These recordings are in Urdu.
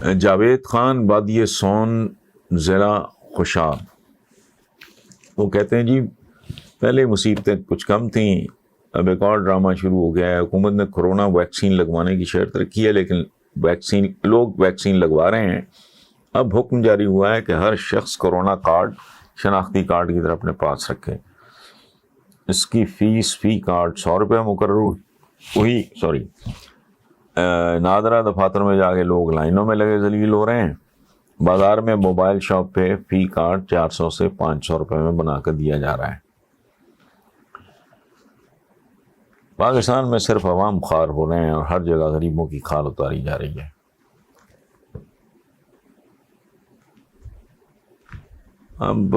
جاوید خان وادی سون ضلع خوشاب، وہ کہتے ہیں جی پہلے مصیبتیں کچھ کم تھیں، اب ایک اور ڈرامہ شروع ہو گیا ہے۔ حکومت نے کرونا ویکسین لگوانے کی شرط رکھی ہے، لیکن لوگ ویکسین لگوا رہے ہیں۔ اب حکم جاری ہوا ہے کہ ہر شخص کرونا کارڈ، شناختی کارڈ کی طرح اپنے پاس رکھے۔ اس کی فیس فی کارڈ 100 روپے مقرر ہوئی۔ نادرہ دفاتر میں جا کے لوگ لائنوں میں لگے ذلیل ہو رہے ہیں۔ بازار میں موبائل شاپ پہ فی کارڈ 400 سے 500 روپے میں بنا کر دیا جا رہا ہے۔ پاکستان میں صرف عوام خوار ہو رہے ہیں اور ہر جگہ غریبوں کی کھال اتاری جا رہی ہے۔ اب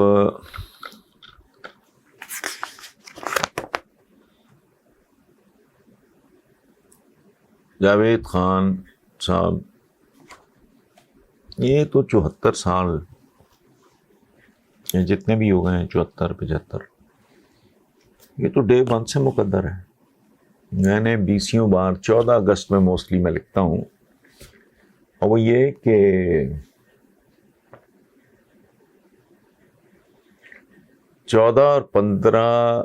جاوید خان صاحب یہ تو 74 سال، یہ جتنے بھی ہو گئے ہیں 74 75، یہ تو ڈے 1 سے مقدر ہے۔ میں نے 20 بار 14 اگست میں موسٹلی میں لکھتا ہوں، اور وہ یہ کہ 14 اور 15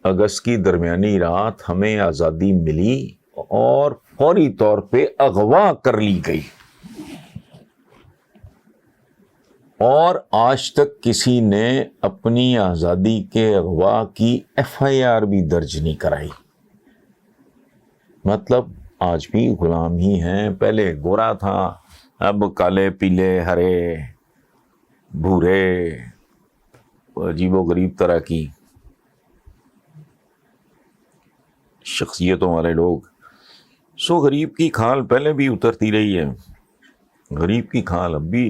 اگست کی درمیانی رات ہمیں آزادی ملی اور فوری طور پہ اغوا کر لی گئی، اور آج تک کسی نے اپنی آزادی کے اغوا کی FIR بھی درج نہیں کرائی۔ مطلب آج بھی غلام ہی ہیں۔ پہلے گورا تھا، اب کالے پیلے ہرے بھورے عجیب و غریب طرح کی شخصیتوں والے لوگ۔ غریب کی کھال پہلے بھی اترتی رہی ہے، غریب کی کھال اب بھی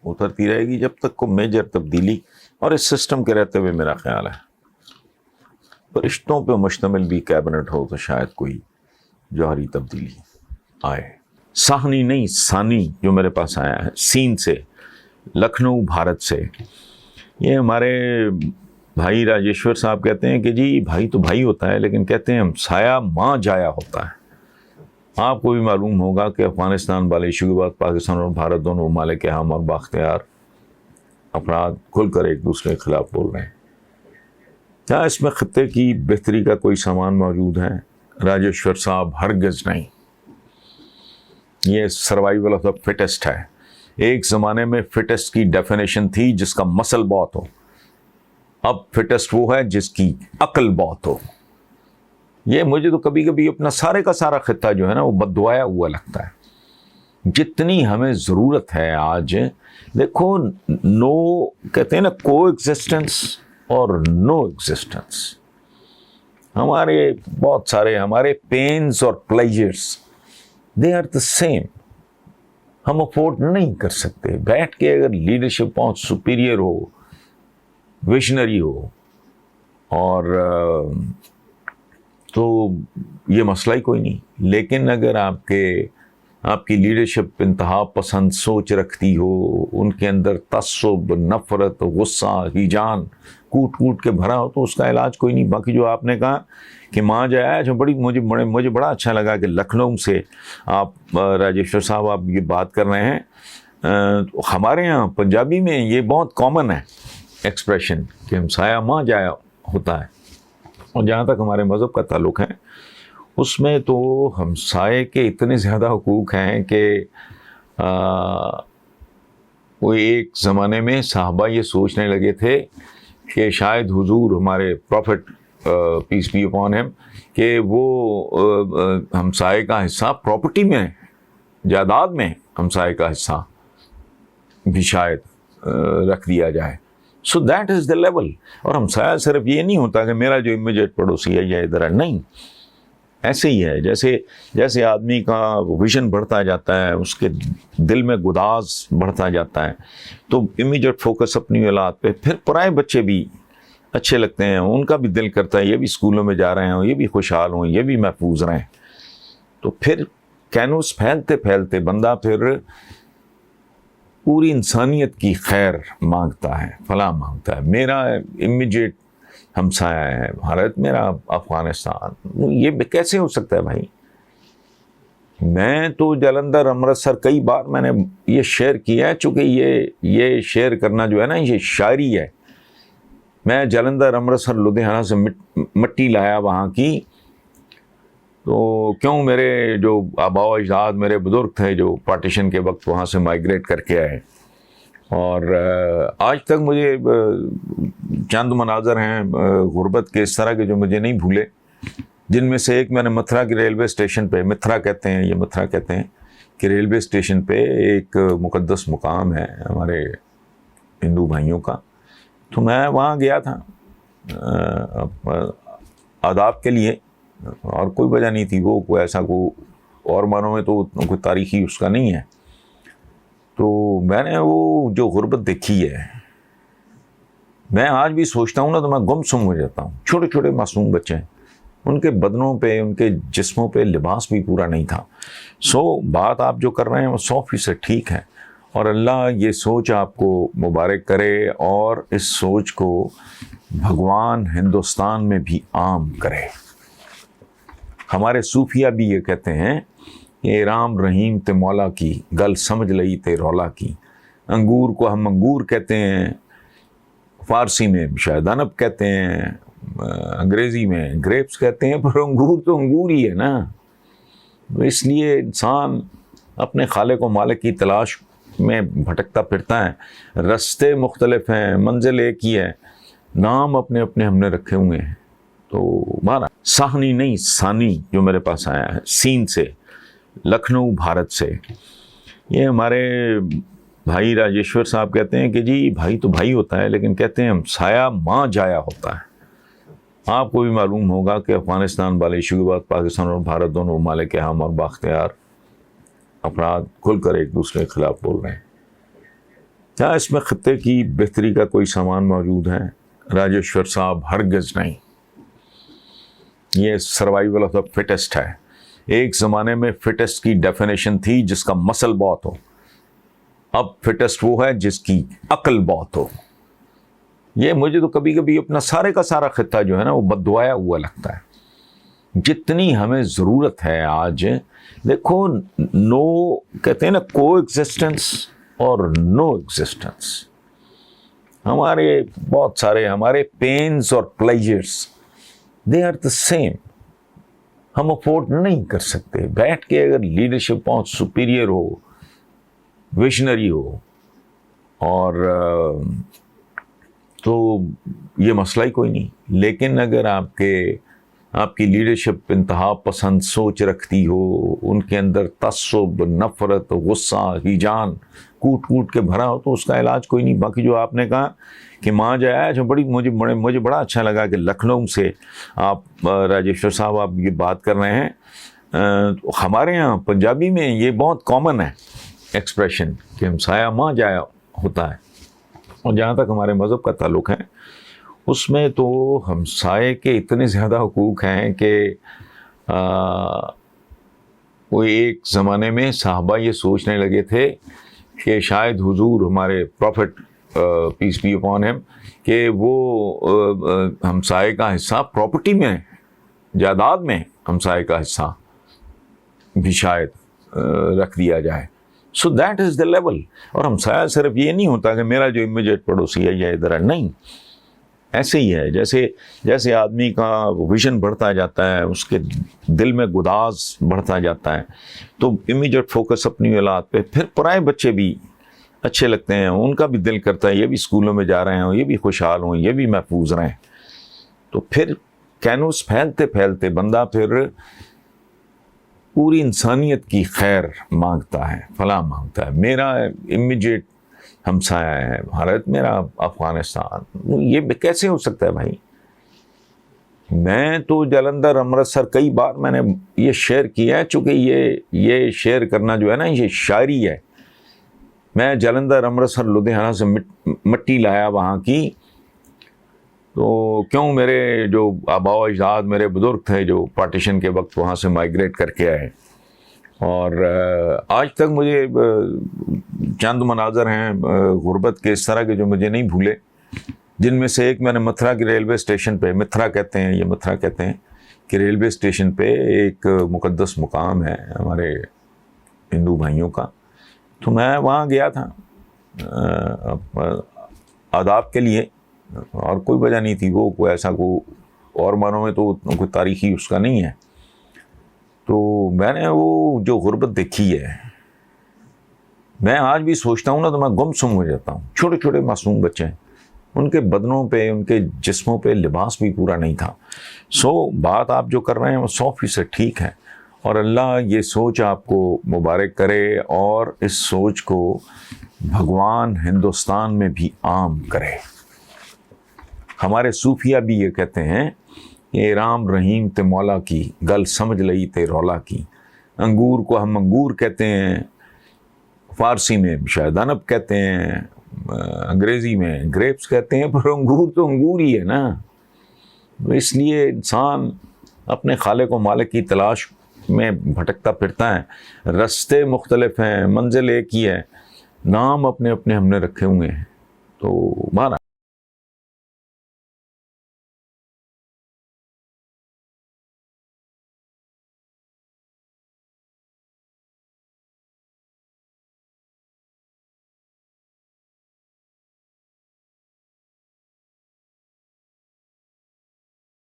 اترتی رہے گی جب تک کوئی میجر تبدیلی اور اس سسٹم کے رہتے ہوئے میرا خیال ہے رشتوں پہ مشتمل بھی کیبنٹ ہو تو شاید کوئی جوہری تبدیلی آئے۔ ساہنی نہیں، ثانی جو میرے پاس آیا ہے سین سے، لکھنؤ بھارت سے۔ یہ ہمارے بھائی راجیشور صاحب کہتے ہیں کہ جی بھائی تو بھائی ہوتا ہے، لیکن کہتے ہیں ہم سایہ ماں جایا ہوتا ہے۔ آپ کو بھی معلوم ہوگا کہ افغانستان والے ایشو کے بعد پاکستان اور بھارت دونوں ممالک اہم اور بااختیار افراد کھل کر ایک دوسرے کے خلاف بول رہے ہیں۔ کیا اس میں خطے کی بہتری کا کوئی سامان موجود ہے؟ راجیشور صاحب ہرگز نہیں۔ یہ سروائیول آف دا فٹسٹ ہے۔ ایک زمانے میں فٹسٹ کی ڈیفینیشن تھی جس کا مسل بہت ہو، اب فٹسٹ وہ ہے جس کی عقل بہت ہو۔ یہ مجھے تو کبھی کبھی اپنا سارے کا سارا خطہ جو ہے نا وہ بددعایا ہوا لگتا ہے۔ جتنی ہمیں ضرورت ہے آج، دیکھو نو کہتے ہیں نا، کو ایگزسٹنس اور نو ایگزسٹنس۔ ہمارے بہت سارے ہمارے پینز اور pleasures they are the same. ہم افورڈ نہیں کر سکتے بیٹھ کے، اگر لیڈرشپ بہت سپیریئر ہو، ویژنری ہو، اور تو یہ مسئلہ ہی کوئی نہیں۔ لیکن اگر آپ کی لیڈرشپ انتہا پسند سوچ رکھتی ہو، ان کے اندر تعصب، نفرت، غصہ، ہیجان کوٹ کوٹ کے بھرا ہو، تو اس کا علاج کوئی نہیں۔ باقی جو آپ نے کہا کہ ماں جو ہے، جو مجھے بڑا اچھا لگا کہ لکھنؤ سے آپ راجیشور صاحب آپ یہ بات کر رہے ہیں۔ ہمارے ہاں پنجابی میں یہ بہت کامن ہے ایکسپریشن کہ ہم سایہ ماں جایا ہوتا ہے، اور جہاں تک ہمارے مذہب کا تعلق ہے اس میں تو ہمسائے کے اتنے زیادہ حقوق ہیں کہ وہ ایک زمانے میں صحابہ یہ سوچنے لگے تھے کہ شاید حضور ہمارے profit piece be upon him کہ وہ ہمسائے کا حصہ پراپرٹی میں، جائیداد میں ہمسائے کا حصہ بھی شاید رکھ دیا جائے۔ So that is the level. اور ہمسایہ صرف یہ نہیں ہوتا کہ میرا جو امیجیٹ پڑوسی ہے یا ادھر ہے، نہیں، ایسے ہی ہے جیسے آدمی کا ویژن بڑھتا جاتا ہے، اس کے دل میں گداز بڑھتا جاتا ہے، تو امیجیٹ فوکس اپنی اولاد پہ۔ پھر پرائے بچے بھی اچھے لگتے ہیں، ان کا بھی دل کرتا ہے یہ بھی اسکولوں میں جا رہے ہوں، یہ بھی خوشحال ہوں، یہ بھی محفوظ رہیں۔ تو پھر کینوس پھیلتے پھیلتے بندہ پھر پوری انسانیت کی خیر مانگتا ہے، فلاح مانگتا ہے۔ میرا امیجیٹ ہمسایہ ہے بھارت، میرا افغانستان، یہ کیسے ہو سکتا ہے بھائی؟ میں تو جلندر امرتسر کئی بار میں نے یہ شیئر کیا ہے، چونکہ یہ شیئر کرنا جو ہے نا یہ شاعری ہے. میں جلندر امرتسر لدھیانہ سے مٹی لایا وہاں کی، تو کیوں میرے جو آباء و اجداد میرے بزرگ تھے جو پارٹیشن کے وقت وہاں سے مائیگریٹ کر کے آئے، اور آج تک مجھے چند مناظر ہیں غربت کے اس طرح کے جو مجھے نہیں بھولے، جن میں سے ایک میں نے متھرا کی ریلوے اسٹیشن پہ، متھرا کہتے ہیں کہ ریلوے اسٹیشن پہ ایک مقدس مقام ہے ہمارے ہندو بھائیوں کا، تو میں وہاں گیا تھا آداب کے لیے، اور کوئی وجہ نہیں تھی، وہ کوئی ایسا اور معنوں میں تو کوئی تاریخی اس کا نہیں ہے. تو میں نے وہ جو غربت دیکھی ہے، میں آج بھی سوچتا ہوں نا تو میں گم سم ہو جاتا ہوں. چھوٹے چھوٹے معصوم بچے ہیں، ان کے بدنوں پہ، ان کے جسموں پہ لباس بھی پورا نہیں تھا. بات آپ جو کر رہے ہیں وہ 100% ٹھیک ہے، اور اللہ یہ سوچ آپ کو مبارک کرے، اور اس سوچ کو بھگوان ہندوستان میں بھی عام کرے. ہمارے صوفیہ بھی یہ کہتے ہیں کہ رام رحیم تے مولا کی گل سمجھ لئی تے رولا کی. انگور کو ہم انگور کہتے ہیں، فارسی میں شاید انب کہتے ہیں، انگریزی میں گریپس کہتے ہیں، پر انگور تو انگور ہی ہے نا. اس لیے انسان اپنے خالق و مالک کی تلاش میں بھٹکتا پھرتا ہے. رستے مختلف ہیں، منزل ایک ہی ہے، نام اپنے اپنے ہم نے رکھے ہوئے ہیں. تو مانا ساہنی نہیں ثانی جو میرے پاس آیا ہے سین سے، لکھنؤ بھارت سے. یہ ہمارے بھائی راجیشور صاحب کہتے ہیں کہ جی بھائی تو بھائی ہوتا ہے، لیکن کہتے ہیں ہم سایہ ماں جایا ہوتا ہے. آپ کو بھی معلوم ہوگا کہ افغانستان والے ایشو کے بعد پاکستان اور بھارت دونوں ممالک ہم اور بااختیار افراد کھل کر ایک دوسرے کے خلاف بول رہے ہیں. کیا اس میں خطے کی بہتری کا کوئی سامان موجود ہے؟ راجیشور صاحب ہرگز نہیں. یہ سروائیول آف دا فٹسٹ ہے. ایک زمانے میں فٹسٹ کی ڈیفینیشن تھی جس کا مسل بہت ہو، اب فٹسٹ وہ ہے جس کی عقل بہت ہو. یہ مجھے تو کبھی کبھی اپنا سارے کا سارا خطہ جو ہے نا وہ بددعایا ہوا لگتا ہے. جتنی ہمیں ضرورت ہے آج، دیکھو نو کہتے ہیں نا، کو ایگزسٹنس اور نو ایگزسٹنس. ہمارے بہت سارے ہمارے پینز اور pleasures they are the same. ہم افورڈ نہیں کر سکتے بیٹھ کے. اگر لیڈرشپ بہت سپیریئر ہو، ویژنری ہو، اور تو یہ مسئلہ ہی کوئی نہیں. لیکن اگر آپ کی لیڈرشپ انتہا پسند سوچ رکھتی ہو، ان کے اندر تعصب، نفرت، غصہ، ہیجان کوٹ کوٹ کے بھرا ہو، تو اس کا علاج کوئی نہیں. باقی جو آپ نے کہا کہ ماں جو ہے جو مجھے بڑا اچھا لگا کہ لکھنؤ سے آپ راجیشور صاحب آپ یہ بات کر رہے ہیں. ہمارے ہاں پنجابی میں یہ بہت کامن ہے ایکسپریشن کہ ہم سایہ ماں جایا ہوتا ہے. اور جہاں تک ہمارے مذہب کا تعلق ہے، اس میں تو ہمسائے کے اتنے زیادہ حقوق ہیں کہ وہ ایک زمانے میں صحابہ یہ سوچنے لگے تھے کہ شاید حضور ہمارے profit piece be upon him کہ وہ ہمسائے کا حصہ پراپرٹی میں، جائیداد میں ہمسائے کا حصہ بھی شاید رکھ دیا جائے. So that is the level. اور ہمسایہ صرف یہ نہیں ہوتا کہ میرا جو امیجیٹ پڑوسی ہے یا ادھر ہے، نہیں. ایسے ہی ہے جیسے آدمی کا ویژن بڑھتا جاتا ہے، اس کے دل میں گداز بڑھتا جاتا ہے، تو امیجیٹ فوکس اپنی اولاد پہ. پھر پرائے بچے بھی اچھے لگتے ہیں، ان کا بھی دل کرتا ہے یہ بھی اسکولوں میں جا رہے ہوں، یہ بھی خوشحال ہوں، یہ بھی محفوظ رہیں. تو پھر کینوس پھیلتے پھیلتے بندہ پھر پوری انسانیت کی خیر مانگتا ہے، فلاح مانگتا ہے. میرا امیجیٹ ہمسایہ ہے بھارت، میرا افغانستان، یہ کیسے ہو سکتا ہے بھائی؟ میں تو جلندر امرتسر کئی بار میں نے یہ شیئر کیا ہے، چونکہ یہ شیئر کرنا جو ہے نا یہ شاعری ہے. میں جلندر امرتسر لدھیانہ سے مٹی لایا وہاں کی، تو کیوں میرے جو آباء و اجداد میرے بزرگ تھے جو پارٹیشن کے وقت وہاں سے مائیگریٹ کر کے آئے، اور آج تک مجھے چند مناظر ہیں غربت کے اس طرح کے جو مجھے نہیں بھولے، جن میں سے ایک میں نے متھرا کی ریلوے اسٹیشن پہ، متھرا کہتے ہیں کہ ریلوے اسٹیشن پہ ایک مقدس مقام ہے ہمارے ہندو بھائیوں کا، تو میں وہاں گیا تھا آداب کے لیے، اور کوئی وجہ نہیں تھی، وہ کوئی ایسا اور معنوں میں تو کوئی تاریخی اس کا نہیں ہے. تو میں نے وہ جو غربت دیکھی ہے، میں آج بھی سوچتا ہوں نا تو میں گم سم ہو جاتا ہوں. چھوٹے چھوٹے معصوم بچے ہیں، ان کے بدنوں پہ، ان کے جسموں پہ لباس بھی پورا نہیں تھا. بات آپ جو کر رہے ہیں وہ 100% ٹھیک ہے، اور اللہ یہ سوچ آپ کو مبارک کرے، اور اس سوچ کو بھگوان ہندوستان میں بھی عام کرے. ہمارے صوفیہ بھی یہ کہتے ہیں کہ رام رحیم تے مولا کی گل سمجھ لئی تے رولا کی. انگور کو ہم انگور کہتے ہیں، فارسی میں شاید انب کہتے ہیں، انگریزی میں گریپس کہتے ہیں، پر انگور تو انگور ہی ہے نا. اس لیے انسان اپنے خالق و مالک کی تلاش میں بھٹکتا پھرتا ہے. رستے مختلف ہیں، منزل ایک ہی ہے، نام اپنے اپنے ہم نے رکھے ہوئے ہیں. تو مانا